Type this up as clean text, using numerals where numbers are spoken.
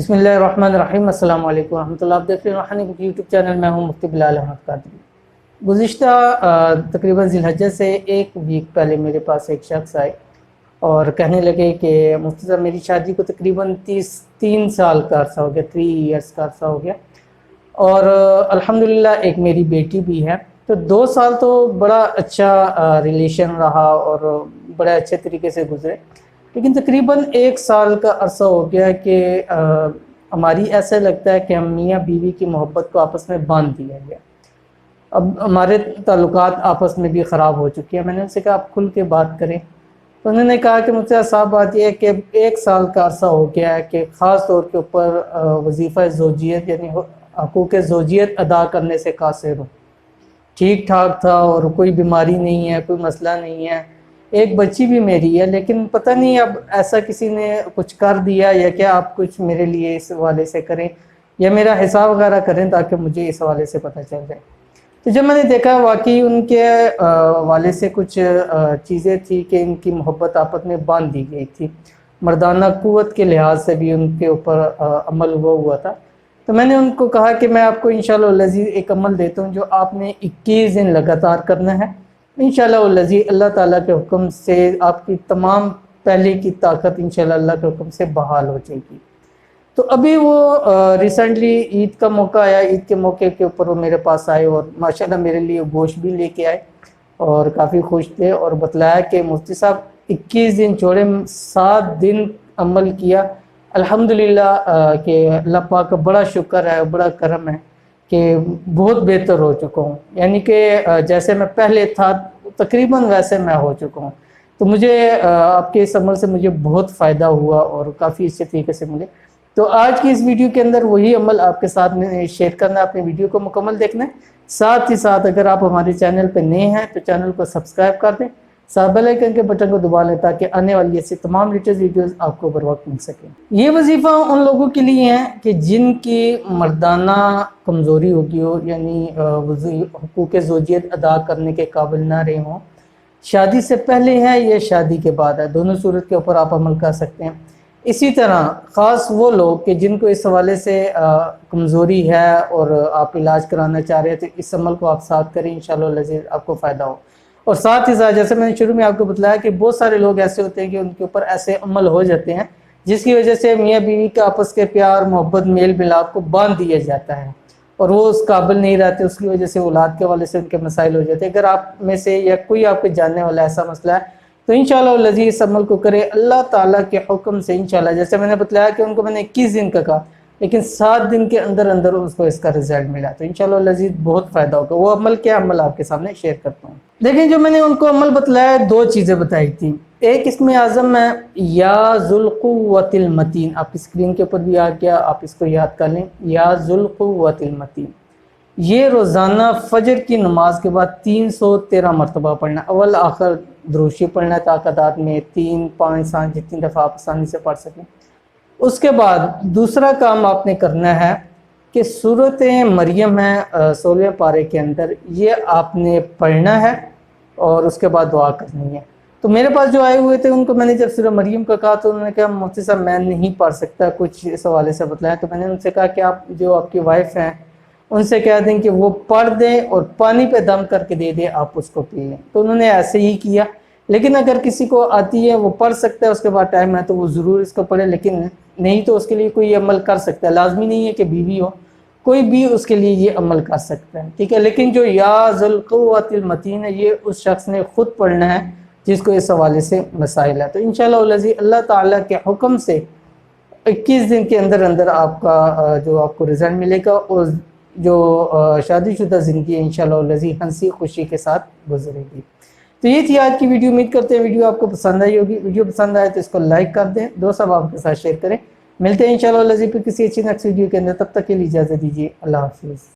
بسم اللہ الرحمن الرحیم۔ السلام علیکم ورحمۃ اللہ۔ آپ دیکھ رہے ہیں روحانی بک یوٹیوب چینل، میں ہوں مفتی بلال احمد قادری۔ گزشتہ تقریباً ذی الحجہ سے ایک ویک پہلے میرے پاس ایک شخص آئے اور کہنے لگے کہ مفتی صاحب میری شادی کو تقریباً 3 سال کا عرصہ ہو گیا، 3 ایئرس کا عرصہ ہو گیا، اور الحمدللہ ایک میری بیٹی بھی ہے۔ تو 2 سال تو بڑا اچھا ریلیشن رہا اور بڑے اچھے طریقے سے گزرے، لیکن تقریباً 1 سال کا عرصہ ہو گیا کہ ہماری ایسا لگتا ہے کہ ہم میاں بیوی کی محبت کو آپس میں باندھ دیا گیا۔ اب ہمارے تعلقات آپس میں بھی خراب ہو چکی ہیں۔ میں نے ان سے کہا آپ کھل کے بات کریں، تو انہوں نے کہا کہ مجھ سے صاحب بات یہ ہے کہ 1 سال کا عرصہ ہو گیا ہے کہ خاص طور کے اوپر وظیفہ زوجیت یعنی حقوق زوجیت ادا کرنے سے قاصر ہوں۔ ٹھیک ٹھاک تھا اور کوئی بیماری نہیں ہے، کوئی مسئلہ نہیں ہے، ایک بچی بھی میری ہے، لیکن پتہ نہیں اب ایسا کسی نے کچھ کر دیا یا کیا، آپ کچھ میرے لیے اس حوالے سے کریں یا میرا حساب وغیرہ کریں تاکہ مجھے اس حوالے سے پتہ چل جائے۔ تو جب میں نے دیکھا واقعی ان کے حوالے سے کچھ چیزیں تھی کہ ان کی محبت آپس میں باندھ دی گئی تھی، مردانہ قوت کے لحاظ سے بھی ان کے اوپر عمل ہوا تھا۔ تو میں نے ان کو کہا کہ میں آپ کو انشاءاللہ العزیز ایک عمل دیتا ہوں جو آپ نے 21 دن لگاتار کرنا ہے، انشاءاللہ العزیز اللہ تعالیٰ کے حکم سے آپ کی تمام پہلے کی طاقت انشاءاللہ اللہ کے حکم سے بحال ہو جائے گی۔ تو ابھی وہ ریسنٹلی عید کا موقع آیا، عید کے موقع کے اوپر وہ میرے پاس آئے اور ماشاءاللہ میرے لیے گوشت بھی لے کے آئے اور کافی خوش تھے، اور بتلایا کہ مفتی صاحب 21 دن چھوڑے، 7 دن عمل کیا، الحمدللہ کہ اللہ پاک کا بڑا شکر ہے، بڑا کرم ہے کہ بہت بہتر ہو چکا ہوں، یعنی کہ جیسے میں پہلے تھا تقریباً ویسے میں ہو چکا ہوں۔ تو مجھے آپ کے اس عمل سے مجھے بہت فائدہ ہوا اور کافی اچھے طریقے سے ملے۔ تو آج کی اس ویڈیو کے اندر وہی عمل آپ کے ساتھ میں شیئر کرنا ہے، اپنے ویڈیو کو مکمل دیکھنا ہے، ساتھ ہی ساتھ اگر آپ ہمارے چینل پہ نئے ہیں تو چینل کو سبسکرائب کر دیں، ساتھ بیل آئیکن کے بٹن کو دبا لیں تاکہ آنے والی ایسی تمام لیٹسٹ ویڈیوز آپ کو بر وقت مل سکیں۔ یہ وظیفہ ان لوگوں کے لیے ہیں کہ جن کی مردانہ کمزوری ہوگی ہو، یعنی حقوق زوجیت ادا کرنے کے قابل نہ رہے ہوں، شادی سے پہلے ہے یا شادی کے بعد ہے، دونوں صورت کے اوپر آپ عمل کر سکتے ہیں۔ اسی طرح خاص وہ لوگ کہ جن کو اس حوالے سے کمزوری ہے اور آپ علاج کرانا چاہ رہے ہیں، تو اس عمل کو آپ ساتھ کریں، انشاءاللہ العزیز آپ کو فائدہ ہو۔ اور ساتھ ہی ساتھ جیسے میں نے شروع میں آپ کو بتلایا کہ بہت سارے لوگ ایسے ہوتے ہیں کہ ان کے اوپر ایسے عمل ہو جاتے ہیں جس کی وجہ سے میاں بیوی کے آپس کے پیار محبت میل ملاپ کو باندھ دیا جاتا ہے اور وہ اس قابل نہیں رہتے، اس کی وجہ سے اولاد کے حوالے سے ان کے مسائل ہو جاتے ہیں۔ اگر آپ میں سے یا کوئی آپ کے جاننے والا ایسا مسئلہ ہے تو انشاءاللہ العزیز اس عمل کو کرے اللہ تعالیٰ کے حکم سے انشاءاللہ۔ جیسے میں نے بتلایا کہ ان کو میں نے 21 دن کا کہا، لیکن 7 دن کے اندر اندر اس کو اس کا رزلٹ ملا، تو انشاءاللہ العزیز بہت فائدہ ہوگا۔ وہ عمل کیا عمل آپ کے سامنے شیئر کرتا ہوں۔ دیکھیں جو میں نے ان کو عمل بتلایا 2 چیزیں بتائی تھی، ایک اسم اعظم ہے یا ذوالقوۃ المتین، آپ کی اسکرین کے اوپر بھی آ گیا، آپ اس کو یاد کر لیں، یا ذوالقوۃ المتین۔ یہ روزانہ فجر کی نماز کے بعد 313 مرتبہ پڑھنا، اول آخر دروشی پڑھنا ہے تعداد میں 3 5 7 جتنی دفعہ آپ آسانی سے پڑھ سکیں۔ اس کے بعد دوسرا کام آپ نے کرنا ہے کہ سورۃ مریم ہے 16ویں پارے کے اندر، یہ آپ نے پڑھنا ہے اور اس کے بعد دعا کرنی ہے۔ تو میرے پاس جو آئے ہوئے تھے ان کو میں نے جب سورۃ مریم کا کہا تو انہوں نے کہا مفتی صاحب میں نہیں پڑھ سکتا، کچھ اس حوالے سے بتلایا۔ تو میں نے ان سے کہا کہ آپ جو آپ کی وائف ہیں ان سے کہہ دیں کہ وہ پڑھ دیں اور پانی پہ دم کر کے دے دیں، آپ اس کو پی لیں۔ تو انہوں نے ایسے ہی کیا، لیکن اگر کسی کو آتی ہے وہ پڑھ سکتا ہے، اس کے بعد ٹائم ہے تو وہ ضرور اس کو پڑھے، لیکن نہیں تو اس کے لیے کوئی عمل کر سکتا ہے، لازمی نہیں ہے کہ بیوی ہو، کوئی بھی اس کے لیے یہ عمل کر سکتا ہے، ٹھیک ہے۔ لیکن جو یا ذوالقوۃ المتین ہے یہ اس شخص نے خود پڑھنا ہے جس کو اس حوالے سے مسائل ہے۔ تو انشاءاللہ العزیز اللہ تعالیٰ کے حکم سے 21 دن کے اندر اندر آپ کا جو آپ کو رزلٹ ملے گا، اور جو شادی شدہ زندگی ہے انشاءاللہ العزیز ہنسی خوشی کے ساتھ گزرے گی۔ تو یہ تھی آج کی ویڈیو، امید کرتے ہیں ویڈیو آپ کو پسند آئی ہوگی۔ ویڈیو پسند آئے تو اس کو لائک کر دیں، دوست احباب کے ساتھ شیئر کریں۔ ملتے ہیں انشاءاللہ العزیز پھر کسی اچھی نیکسٹ ویڈیو کے اندر، تب تک کے لیے اجازت دیجیے، اللہ حافظ۔